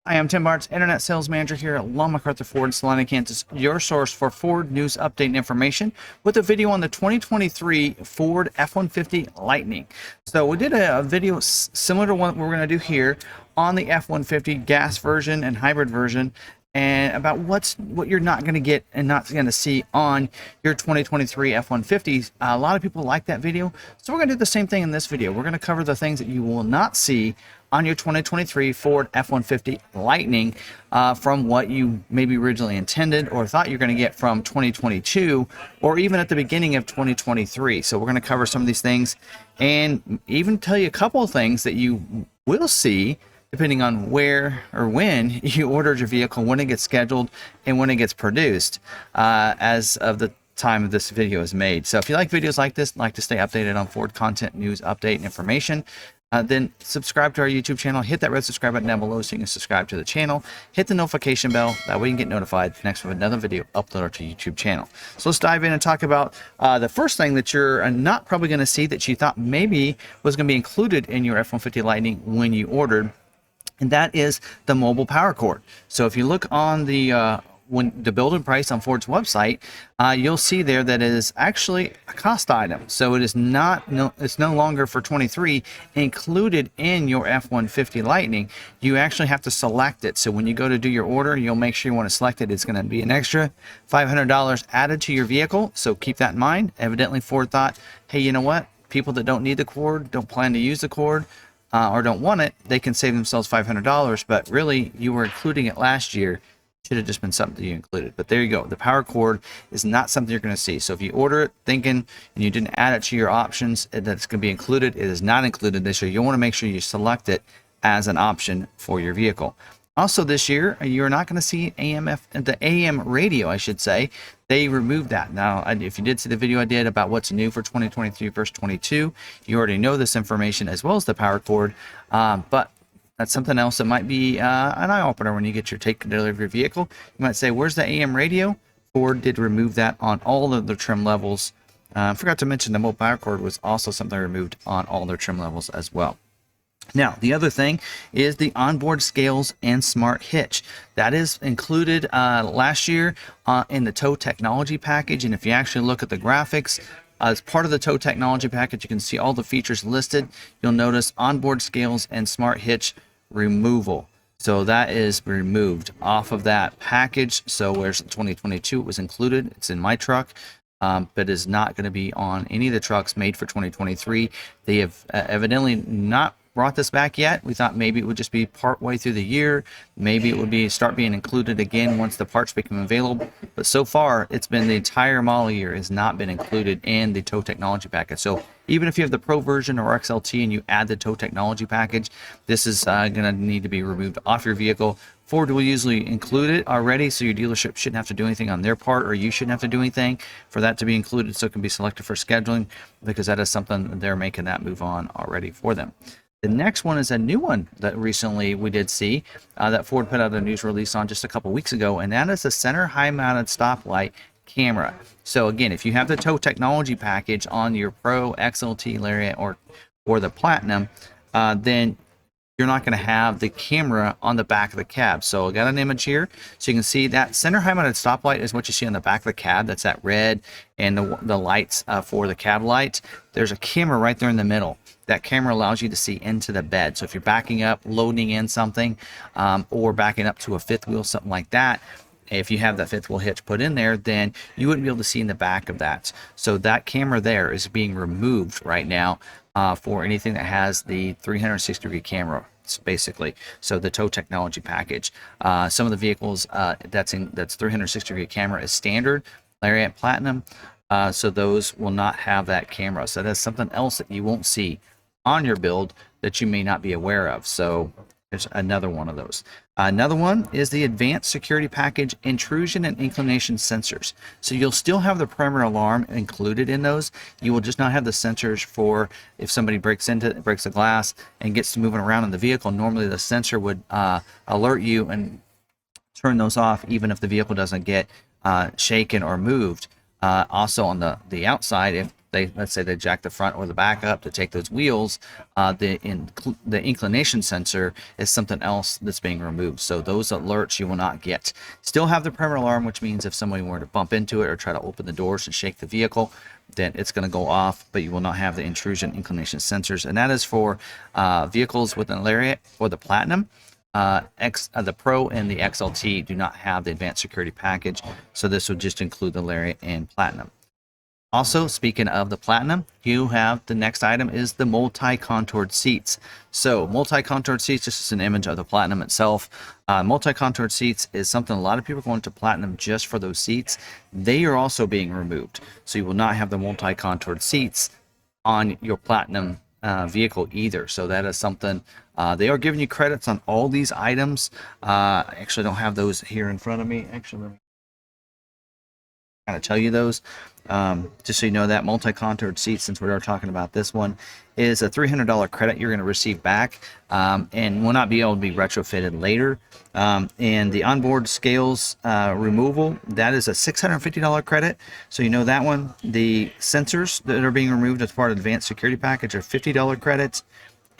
Hi, I'm Tim Bartz, Internet Sales Manager here at McArthur Ford in Salina, Kansas, your source for Ford news update and information with a video on the 2023 Ford F-150 Lightning. So we did a video similar to what we're going to do here on the F-150 gas version and hybrid version, and about what you're not going to get and not going to see on your 2023 F-150s. A lot of people like that video, so we're going to do the same thing in this video. We're going to cover the things that you will not see on your 2023 Ford F-150 Lightning from what you maybe originally intended or thought you're going to get from 2022 or even at the beginning of 2023. So we're going to cover some of these things and even tell you a couple of things that you will see depending on where or when you ordered your vehicle, when it gets scheduled, and when it gets produced as of the time this video is made. So if you like videos like this, like to stay updated on Ford content, news, update, and information, then subscribe to our YouTube channel. Hit that red subscribe button down below so you can subscribe to the channel. Hit the notification bell. That way you can get notified next with another video uploaded to YouTube channel. So let's dive in and talk about the first thing that you're not probably going to see that you thought maybe was going to be included in your F-150 Lightning when you ordered, and that is the mobile power cord. So if you look on the build and price on Ford's website, you'll see there that it is actually a cost item. So it is it's no longer for 23 included in your F-150 Lightning. You actually have to select it. So when you go to do your order, you'll make sure you want to select it. It's going to be an extra $500 added to your vehicle. So keep that in mind. Evidently Ford thought, hey, you know what? People that don't need the cord, don't plan to use the cord, or don't want it, they can save themselves $500. But really, you were including it last year. Should have just been something that you included. But there you go. The power cord is not something you're going to see. So if you order it thinking and you didn't add it to your options that it's going to be included, it is not included this year. You want to make sure you select it as an option for your vehicle. Also this year, you're not going to see the AM radio, I should say. They removed that. Now, if you did see the video I did about what's new for 2023 versus 22, you already know this information as well as the power cord. But that's something else that might be an eye-opener when you get your take delivery of your vehicle. You might say, where's the AM radio? Ford did remove that on all of their trim levels. I forgot to mention the mobile power cord was also something removed on all their trim levels as well. Now, the other thing is the onboard scales and smart hitch. That is included last year in the tow technology package. And if you actually look at the graphics, as part of the tow technology package, you can see all the features listed. You'll notice onboard scales and smart hitch removal. So that is removed off of that package. So whereas 2022 it was included, it's in my truck. But is not going to be on any of the trucks made for 2023. They have evidently not brought this back yet. We thought maybe it would just be part way through the year. Maybe it would start being included again once the parts become available. But so far, it's been the entire model year has not been included in the tow technology package. So even if you have the Pro version or XLT and you add the tow technology package, this is going to need to be removed off your vehicle. Ford will usually include it already, so your dealership shouldn't have to do anything on their part, or you shouldn't have to do anything for that to be included, so it can be selected for scheduling, because that is something they're making that move on already for them. The next one is a new one that recently we did see that Ford put out a news release on just a couple weeks ago, and that is the center high-mounted stoplight camera. So again, if you have the tow technology package on your Pro, XLT, Lariat, or the Platinum, then you're not going to have the camera on the back of the cab. So I got an image here, so you can see that center high-mounted stoplight is what you see on the back of the cab. That's that red and the lights for the cab lights. There's a camera right there in the middle. That camera allows you to see into the bed. So if you're backing up, loading in something, or backing up to a fifth wheel, something like that, if you have that fifth wheel hitch put in there, then you wouldn't be able to see in the back of that. So that camera there is being removed right now for anything that has the 360-degree camera, basically. So the tow technology package. Some of the vehicles that's 360-degree camera is standard, Lariat, Platinum. So those will not have that camera. So that's something else that you won't see on your build that you may not be aware of. So there's another one of those. Another one is the advanced security package intrusion and inclination sensors. So you'll still have the perimeter alarm included in those. You will just not have the sensors for if somebody breaks the glass and gets to moving around in the vehicle. Normally the sensor would alert you and turn those off even if the vehicle doesn't get shaken or moved. Also on the outside, if let's say they jack the front or the back up to take those wheels, the inclination sensor is something else that's being removed. So those alerts you will not get. Still have the perimeter alarm, which means if somebody were to bump into it or try to open the doors and shake the vehicle, then it's going to go off, but you will not have the intrusion inclination sensors. And that is for vehicles with an Lariat or the Platinum. The Pro and the XLT do not have the advanced security package, so this would just include the Lariat and Platinum. Also, speaking of the Platinum, you have the next item is the multi-contoured seats. So multi-contoured seats, this is an image of the Platinum itself. Multi-contoured seats is something a lot of people are going to Platinum just for those seats. They are also being removed. So you will not have the multi-contoured seats on your Platinum vehicle either. So that is something, they are giving you credits on all these items. I actually don't have those here in front of me. Actually, let me kind of tell you those. Just so you know, that multi-contoured seat, since we are talking about this one, is a $300 credit you're going to receive back, and will not be able to be retrofitted later. And the onboard scales removal, that is a $650 credit. So you know that one. The sensors that are being removed as part of the advanced security package are $50 credits.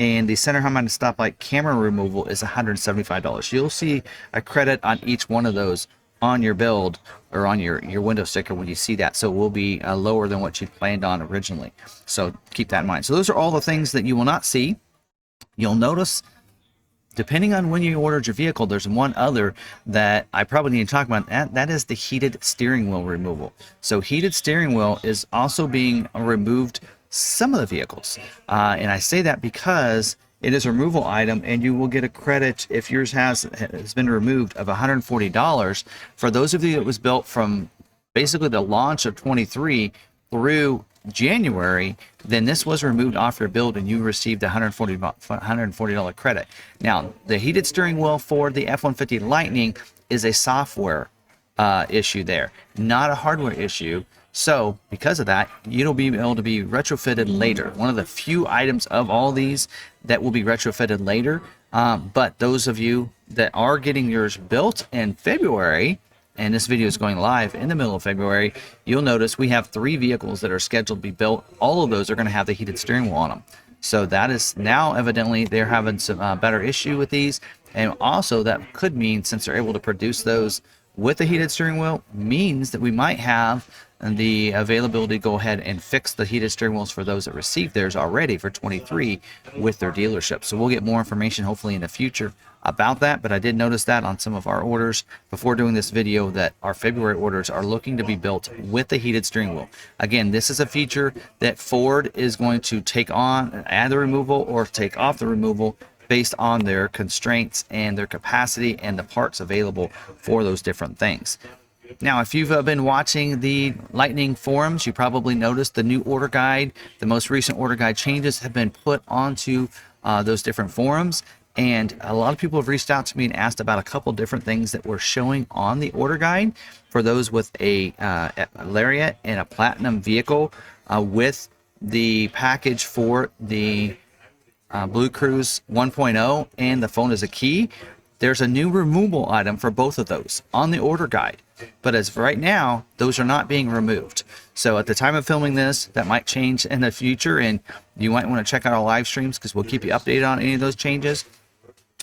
And the center high-mounted stoplight camera removal is $175. You'll see a credit on each one of those on your build or on your window sticker when you see that. So it will be lower than what you planned on originally. So keep that in mind. So those are all the things that you will not see. You'll notice, depending on when you ordered your vehicle, there's one other that I probably need to talk about. That is the heated steering wheel removal. So heated steering wheel is also being removed some of the vehicles. And I say that because it is a removal item, and you will get a credit if yours has been removed of $140. For those of you that was built from basically the launch of 23 through January, then this was removed off your build and you received a $140 credit. Now, the heated steering wheel for the F-150 Lightning is a software issue there, not a hardware issue. So because of that, you'll be able to be retrofitted later. One of the few items of all these that will be retrofitted later. But those of you that are getting yours built in February, and this video is going live in the middle of February, you'll notice we have 3 vehicles that are scheduled to be built. All of those are going to have the heated steering wheel on them. So that is now evidently they're having some better issue with these. And also that could mean, since they're able to produce those with the heated steering wheel, means that we might have the availability to go ahead and fix the heated steering wheels for those that received theirs already for 23 with their dealership. So we'll get more information hopefully in the future about that, but I did notice that on some of our orders before doing this video that our February orders are looking to be built with the heated steering wheel. Again, this is a feature that Ford is going to take on, add the removal or take off the removal based on their constraints and their capacity and the parts available for those different things. Now, if you've been watching the Lightning forums, you probably noticed the new order guide. The most recent order guide changes have been put onto those different forums. And a lot of people have reached out to me and asked about a couple different things that we're showing on the order guide for those with a Lariat and a Platinum vehicle with the package for the Blue Cruise 1.0 and the phone as a key. There's a new removal item for both of those on the order guide. But as of right now, those are not being removed. So at the time of filming this, that might change in the future, and you might want to check out our live streams because we'll keep you updated on any of those changes.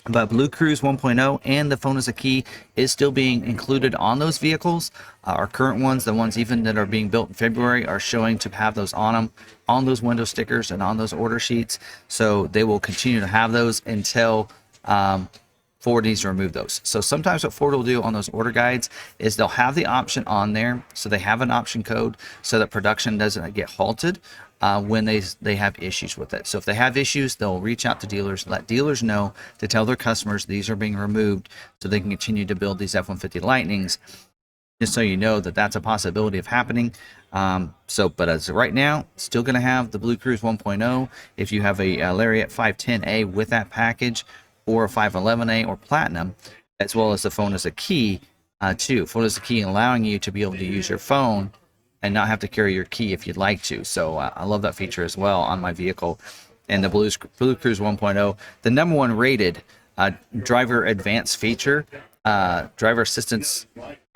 But Blue Cruise 1.0 and the phone as a key is still being included on those vehicles. Our current ones, the ones even that are being built in February, are showing to have those on them, on those window stickers and on those order sheets. So they will continue to have those until Ford needs to remove those. So sometimes what Ford will do on those order guides is they'll have the option on there, so they have an option code so that production doesn't get halted when they have issues with it. So if they have issues, they'll reach out to dealers, let dealers know to tell their customers these are being removed so they can continue to build these F-150 Lightnings, just so you know that that's a possibility of happening. But as of right now, still going to have the Blue Cruise 1.0. If you have a Lariat 510A with that package, or a 511A or Platinum, as well as the phone as a key too. Phone as a key, allowing you to be able to use your phone and not have to carry your key if you'd like to. So I love that feature as well on my vehicle. And the Blue Cruise 1.0, the #1 rated driver advanced feature driver assistance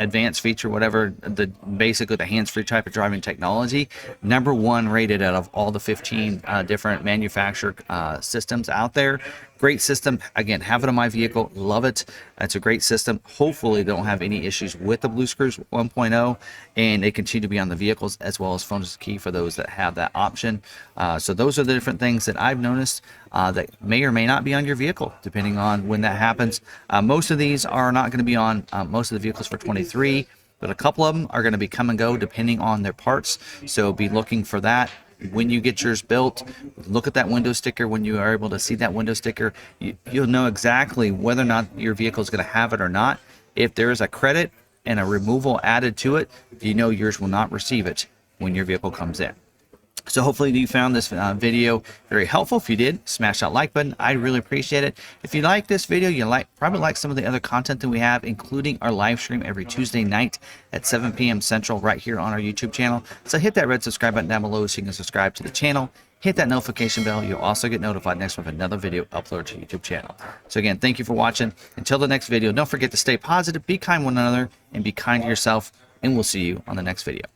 advanced feature, whatever, the basically the hands-free type of driving technology, #1 rated out of all the 15 different manufacturer systems out there. Great system. Again, have it on my vehicle, love it. It's a great system. Hopefully they don't have any issues with the Blue Screws 1.0, and they continue to be on the vehicles, as well as phone is key for those that have that option. So those are the different things that I've noticed that may or may not be on your vehicle, depending on when that happens. Most of these are not going to be on most of the vehicles for 23, but a couple of them are going to be come and go depending on their parts. So be looking for that when you get yours built. Look at that window sticker. When you are able to see that window sticker, you'll know exactly whether or not your vehicle is going to have it or not. If there is a credit and a removal added to it, you know yours will not receive it when your vehicle comes in. So hopefully you found this video very helpful. If you did, smash that like button. I really appreciate it. If you like this video, you probably like some of the other content that we have, including our live stream every Tuesday night at 7 p.m. Central right here on our YouTube channel. So hit that red subscribe button down below so you can subscribe to the channel. Hit that notification bell. You'll also get notified next time another video uploaded to YouTube channel. So again, thank you for watching. Until the next video, don't forget to stay positive, be kind to one another, and be kind to yourself. And we'll see you on the next video.